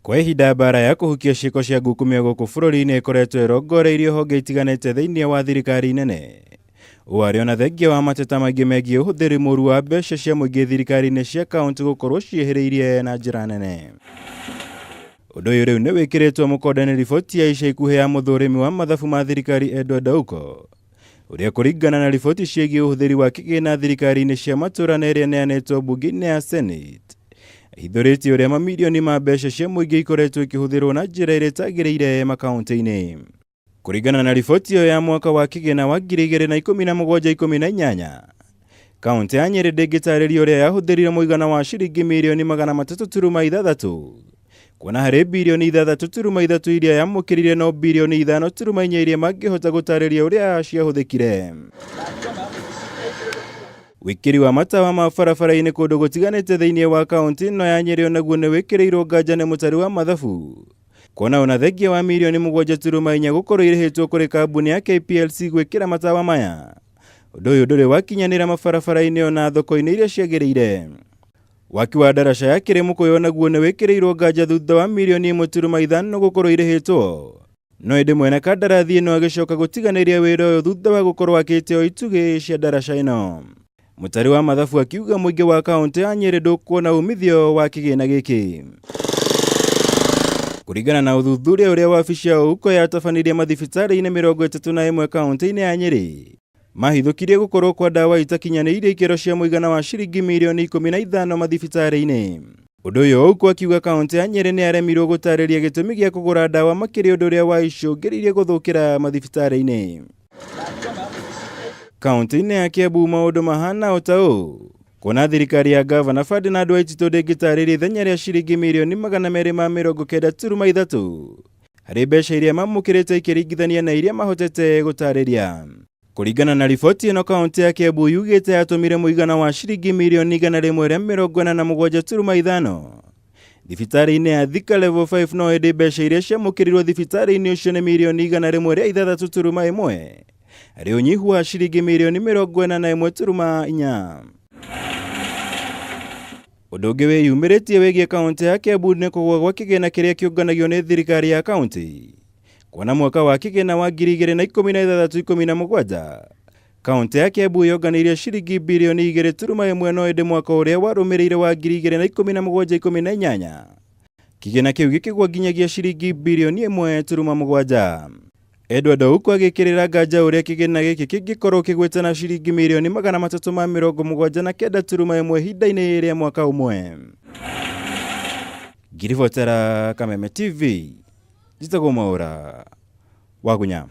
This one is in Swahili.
Kwa ihinda mbara ya kuhukia ciiko cia ngukumio guku bururi-ini ikoretwo irongoreirio honge itiganite thiini wa thirikari nene. Wari ona thengia wa mateta maingi megie uhuthiri muru wa mbeca cia muingi thirikari-ini cia kaunti gukorwo cieheriirie na njira nene. Undu uyu riu ni wikiritwo mukonde riboti ya ica ikuhi ya muthurimi wa mathabu ma thirikari Edward Ouko, uria kuringana na riboti ciegie uhuthiri wa kigina thirikari-ini cia matura na iria neanetwo mbunge-ini ya Senate, ithuriti uria mamirioni ma mbeca cia muingi ikoretwo ikihuthirwo na njira iria itagiriire makaunti-ini. Kuringana na riboti iyo ya mwaka wa kigina wa 2017-18, kaunti ya Nyeri ndingitariria uria yahuthirire muigana wa ciringi mirioni 3.6, kuona hari birioni 6.3 iria yamukirire no birioni 5.4 iria mangihota gutariria uria ciahuthikire. Wikiri wa matawa ma barabara-ini kundu gutiganite thiini wa kaunti no ya Nyeri onaguo ni wikirirwo nganja ni mutari wa mathabu, kuona ona thengia wa mirioni 7.4 gukorwo irihitwo kuri kambuni ya KPLC gwikira matawa maya. Undu uyu nduri wakinyanira mabarabara-ini ona thoko-ini iria ciagiriire. Waki wa daraca ya kuremwo onaguo ni wikirirwo nganja thutha wa mirioni 1.5 gukorwo irihitwo, no indi mwene kandarathi ino agicoka gutiganiria wira uyu thutha wa gukorwo akiteo itugi cia daraca ino. Mutari wa mathabu akiuga muingi wa kaunti ya Nyeri ndukuona umithio wa kigina giki. Kuringana na uthuthuria uria wabici ya Ouko yatabanirie mathibitari-ini 31 kaunti-ini ya Nyeri, mahithukirie gukorwo kwa dawa itakinyaniire ikero cia muigana wa ciringi mirioni 15 mathibitari-ini. Undu uyu Ouko akiuga kaunti ya Nyeri ni aremirwo gutariria gitumi gia kugura dawa Makiria undu uria waicungiririe guthukira mathibitari-ini. Kaunti-ini ya Kiambu maundu mahana otau, kuona thirikari ya gavana Ferdinand Waititu ndingitariria ithenya ria ciringi mirioni 293 hari mbeca iria mamukirite ikiringithania na iria mahotete gutariria. Kuringana na riboti ino, kaunti ya Kiambu yugite yatumire muigana wa ciringi mirioni 147.5 thibitari-ini ya Thika level 5, no indi mbeca iria ciamukirirwo thibitari-ini ucio ni mirioni 106.1 hari unyihu wa ciringi mirioni 41.4. Undu ungi wiyumiritie wigie kaunti ya Kiambu ni kugwa gwa kigina kiria kiunganagio ni thirikari ya kaunti. Kuona mwaka wa kigina wa 2016-17, kaunti ya Kiambu yonganirie ciringi birioni 2.1, no indi mwaka uria warumirire wa 2017-18, kigina kiu gikigwa nginyagia ciringi birioni 1.7. Edward Ouko agikirira nganja uria kigina giki kingikorwo kigwetana ciringi mirioni 379 hinda-ini ria mwaka umwe. Ngiribotera Kameme TV, njitagwo Mwaura wa Gunya.